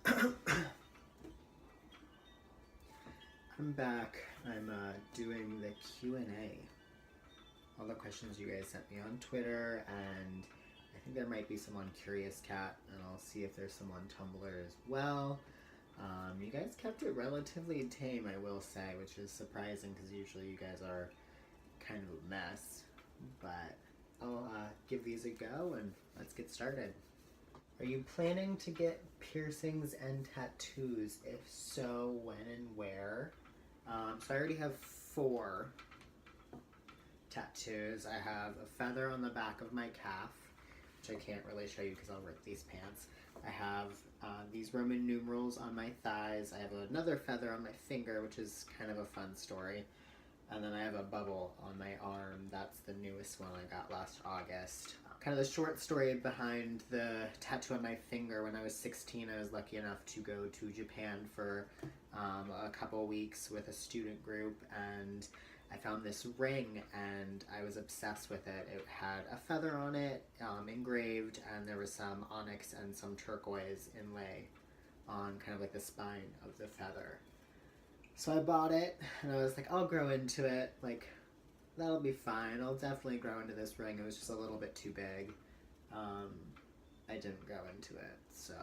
I'm back. I'm doing the Q&A. All the questions you guys sent me on Twitter, and I think there might be some on Curious Cat, and I'll see if there's some on Tumblr as well. You guys kept it relatively tame, I will say, which is surprising because usually you guys are kind of a mess. But I'll give these a go, and let's get started. Are you planning to get piercings and tattoos? If so, when and where? So I already have 4 tattoos. I have a feather on the back of my calf, which I can't really show you because I'll rip these pants. I have these Roman numerals on my thighs. I have another feather on my finger, which is kind of a fun story. And then I have a bubble on my arm. That's the newest one I got last August. Kind of the short story behind the tattoo on my finger. When I was 16, I was lucky enough to go to Japan for a couple weeks with a student group, and I found this ring and I was obsessed with it. It had a feather on it, engraved, and there was some onyx and some turquoise inlay on kind of like the spine of the feather. So I bought it, and I was like, I'll grow into it, like, that'll be fine, I'll definitely grow into this ring. It was just a little bit too big. I didn't grow into it, so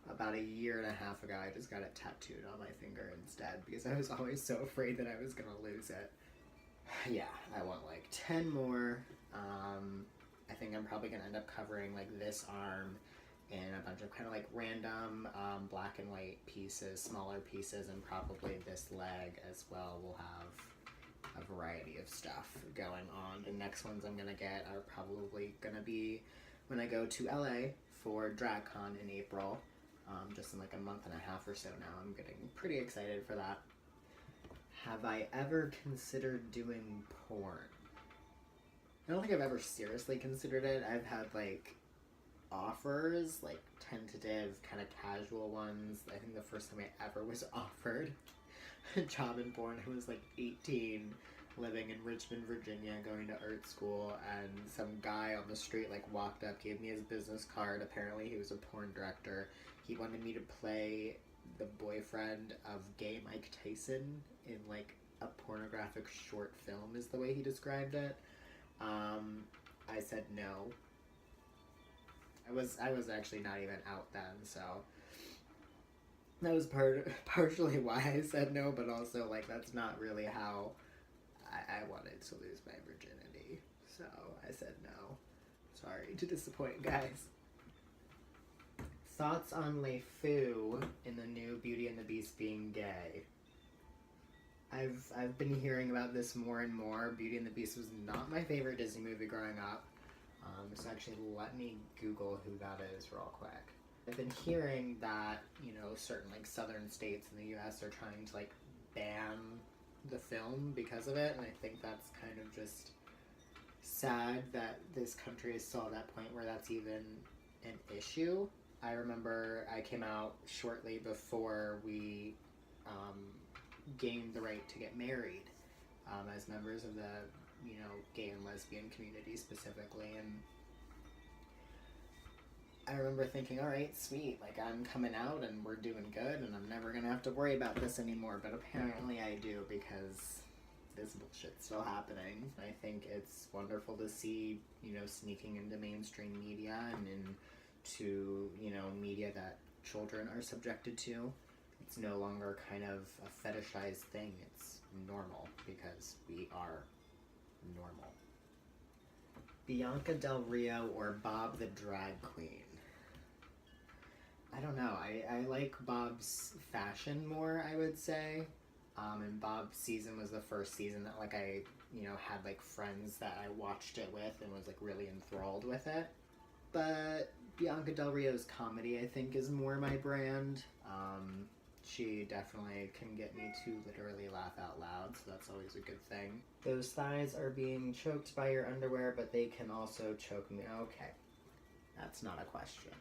about a year and a half ago, I just got it tattooed on my finger instead, because I was always so afraid that I was gonna lose it. Yeah, I want like 10 more. I think I'm probably gonna end up covering like this arm and a bunch of kind of like random black and white pieces, smaller pieces, and probably this leg as well will have a variety of stuff going on. The next ones I'm gonna get are probably gonna be when I go to LA for DragCon in April, just in like a month and a half or so now. I'm getting pretty excited for that. Have I ever considered doing porn? I don't think I've ever seriously considered it. I've had like offers, like tentative, kind of casual ones. I think the first time I ever was offered a job in porn, I was like 18, living in Richmond, Virginia, going to art school, and some guy on the street like walked up, gave me his business card. Apparently he was a porn director. He wanted me to play the boyfriend of gay Mike Tyson in like a pornographic short film, is the way he described it. I said no. I was actually not even out then, so that was partially why I said no, but also like that's not really how I wanted to lose my virginity, so I said no. Sorry to disappoint, guys. Thoughts on Le Fou in the new Beauty and the Beast being gay? I've been hearing about this more and more. Beauty and the Beast was not my favorite Disney movie growing up. So actually let me Google who that is real quick. I've been hearing that, you know, certain like southern states in the US are trying to like ban the film because of it, and I think that's kind of just sad that this country is still at that point where that's even an issue. I remember I came out shortly before we gained the right to get married as members of the, you know, gay and lesbian community specifically, and I remember thinking, all right, sweet, like I'm coming out and we're doing good and I'm never gonna have to worry about this anymore, but apparently I do, because this bullshit's still happening. I think it's wonderful to see, you know, sneaking into mainstream media and into, you know, media that children are subjected to. It's no longer kind of a fetishized thing, it's normal because we are normal. Bianca Del Rio or Bob the Drag Queen? I don't know. I like Bob's fashion more, I would say. And Bob's season was the first season that like I, you know, had like friends that I watched it with and was like really enthralled with it. But Bianca Del Rio's comedy, I think, is more my brand. She definitely can get me to literally laugh out loud, so that's always a good thing. Those thighs are being choked by your underwear, but they can also choke me. Okay, that's not a question.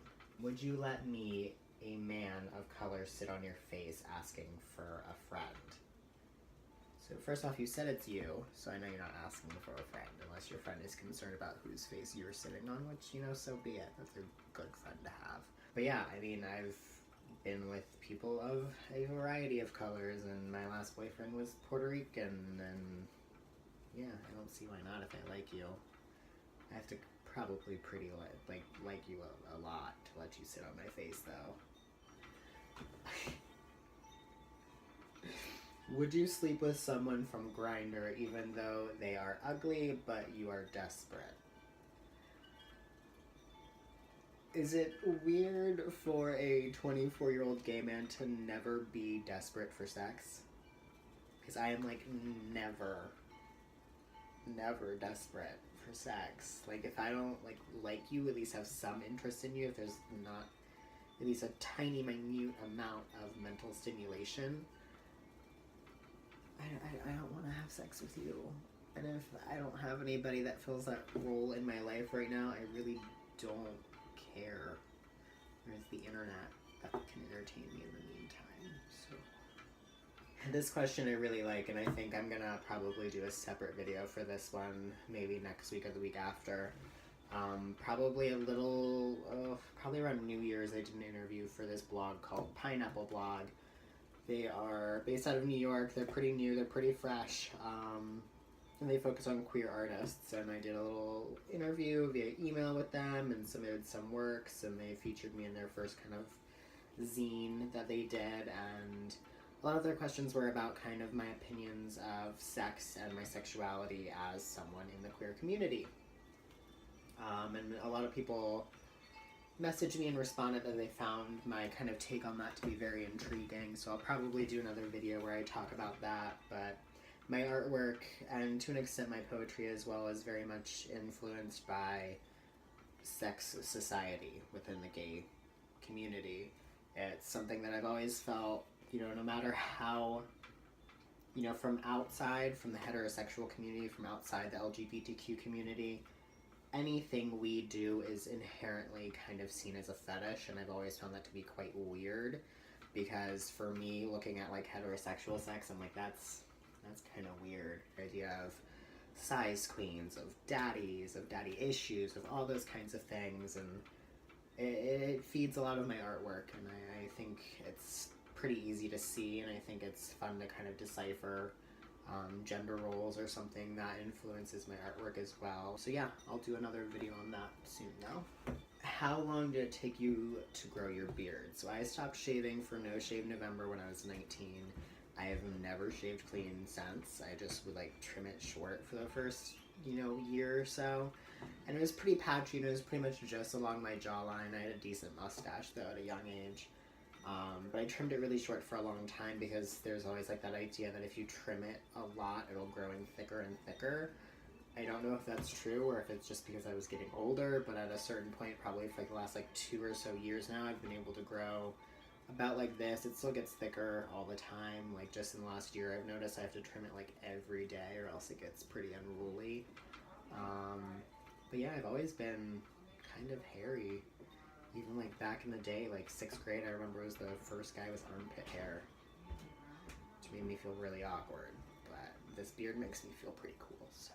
Would you let me, a man of color, sit on your face asking for a friend? So first off, you said it's you, so I know you're not asking for a friend, unless your friend is concerned about whose face you're sitting on, which, you know, so be it. That's a good friend to have. But yeah, I mean, I've been with people of a variety of colors, and my last boyfriend was Puerto Rican, and yeah, I don't see why not if I like you. I have to probably pretty like you a lot to let you sit on my face, though. Would you sleep with someone from Grindr even though they are ugly but you are desperate? Is it weird for a 24-year-old gay man to never be desperate for sex? Because I am like never desperate for sex. Like if I don't like you, at least have some interest in you, if there's not at least a tiny minute amount of mental stimulation, I don't want to have sex with you. And if I don't have anybody that fills that role in my life right now, I really don't care. There's the internet that can entertain me in the meantime. So this question I really like, and I think I'm gonna probably do a separate video for this one, maybe next week or the week after. Probably a little, probably around New Year's, I did an interview for this blog called Pineapple Blog. They are based out of New York. They're pretty new, they're pretty fresh, and they focus on queer artists. And I did a little interview via email with them and submitted some works, and they featured me in their first kind of zine that they did. And a lot of their questions were about kind of my opinions of sex and my sexuality as someone in the queer community. And a lot of people messaged me and responded that they found my kind of take on that to be very intriguing, so I'll probably do another video where I talk about that. But my artwork, and to an extent my poetry as well, is very much influenced by sex society within the gay community. It's something that I've always felt, no matter how, from outside, from the heterosexual community, from outside the LGBTQ community, anything we do is inherently kind of seen as a fetish, and I've always found that to be quite weird, because for me, looking at heterosexual sex, I'm like, that's kind of weird. The idea of size queens, of daddies, of daddy issues, of all those kinds of things, and it feeds a lot of my artwork, and I think it's pretty easy to see, and I think it's fun to kind of decipher gender roles or something that influences my artwork as well. So yeah, I'll do another video on that soon though. How long did it take you to grow your beard? So I stopped shaving for No Shave November when I was 19. I have never shaved clean since. I just would trim it short for the first, year or so. And it was pretty patchy, and it was pretty much just along my jawline. I had a decent mustache though at a young age. But I trimmed it really short for a long time, because there's always that idea that if you trim it a lot, it'll grow in thicker and thicker. I don't know if that's true or if it's just because I was getting older, but at a certain point, probably for the last 2 or so years now, I've been able to grow about like this. It still gets thicker all the time. Just in the last year, I've noticed I have to trim it every day, or else it gets pretty unruly. But yeah, I've always been kind of hairy. Even back in the day, 6th grade, I remember it was the first guy with armpit hair, which made me feel really awkward. But this beard makes me feel pretty cool, so.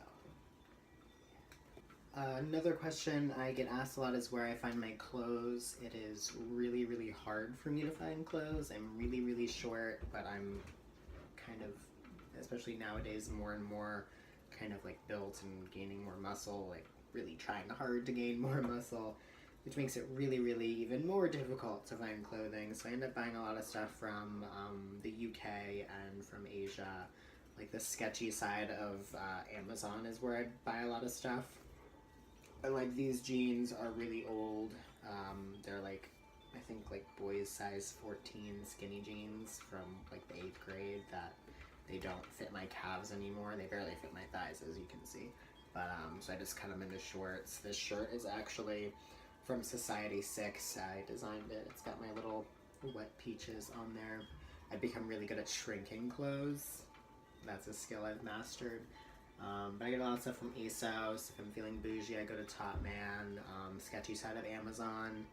Another question I get asked a lot is where I find my clothes. It is really, really hard for me to find clothes. I'm really, really short, but I'm kind of, especially nowadays, more and more kind of built and gaining more muscle, really trying hard to gain more muscle, which makes it really, really even more difficult to find clothing. So I end up buying a lot of stuff from the UK and from Asia. The sketchy side of Amazon is where I buy a lot of stuff. But these jeans are really old. They're I think boys size 14 skinny jeans from the 8th grade that they don't fit my calves anymore. They barely fit my thighs, as you can see. But so I just cut them into shorts. This shirt is actually from Society 6. I designed it. It's got my little wet peaches on there. I've become really good at shrinking clothes. That's a skill I've mastered. But I get a lot of stuff from ASOS. If I'm feeling bougie, I go to Top Man. Sketchy side of Amazon.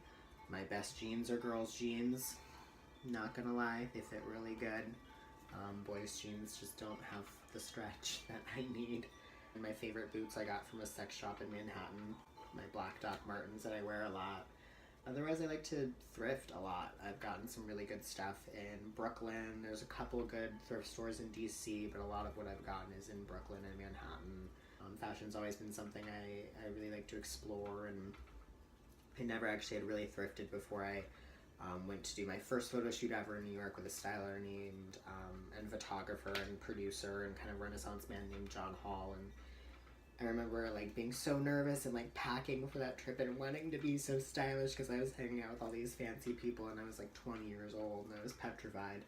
My best jeans are girls' jeans. Not gonna lie, they fit really good. Boys' jeans just don't have the stretch that I need. And my favorite boots I got from a sex shop in Manhattan. My black Doc Martens that I wear a lot. Otherwise, I like to thrift a lot. I've gotten some really good stuff in Brooklyn. There's a couple good thrift stores in DC, but a lot of what I've gotten is in Brooklyn and Manhattan. Fashion's always been something I really like to explore, and I never actually had really thrifted before I went to do my first photo shoot ever in New York with a styler named and photographer and producer and kind of Renaissance man named John Hall. And I remember like being so nervous and like packing for that trip and wanting to be so stylish because I was hanging out with all these fancy people and I was like 20 years old and I was petrified.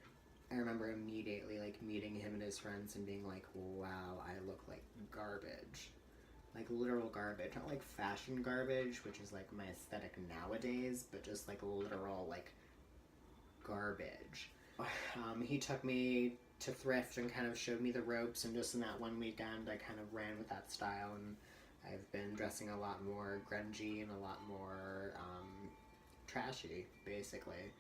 I remember immediately like meeting him and his friends and being like, wow, I look like garbage. Like literal garbage. Not like fashion garbage, which is like my aesthetic nowadays, but just like literal like garbage. He took me to thrift and kind of showed me the ropes, and just in that one weekend I kind of ran with that style, and I've been dressing a lot more grungy and a lot more trashy, basically.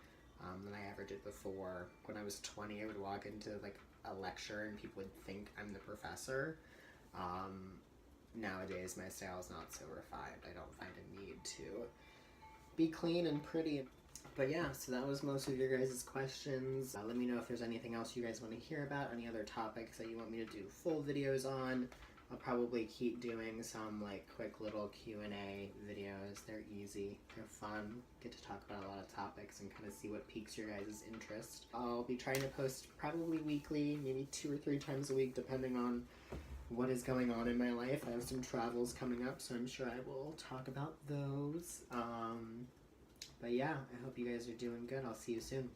Than I ever did before. When I was 20, I would walk into like a lecture and people would think I'm the professor. Nowadays, my style is not so refined. I don't find a need to be clean and pretty. But yeah, so that was most of your guys' questions. Let me know if there's anything else you guys want to hear about, any other topics that you want me to do full videos on. I'll probably keep doing some like quick little Q&A videos. They're easy, they're fun, get to talk about a lot of topics and kind of see what piques your guys' interest. I'll be trying to post probably weekly, maybe 2 or 3 times a week depending on what is going on in my life. I have some travels coming up, so I'm sure I will talk about those. But yeah, I hope you guys are doing good. I'll see you soon.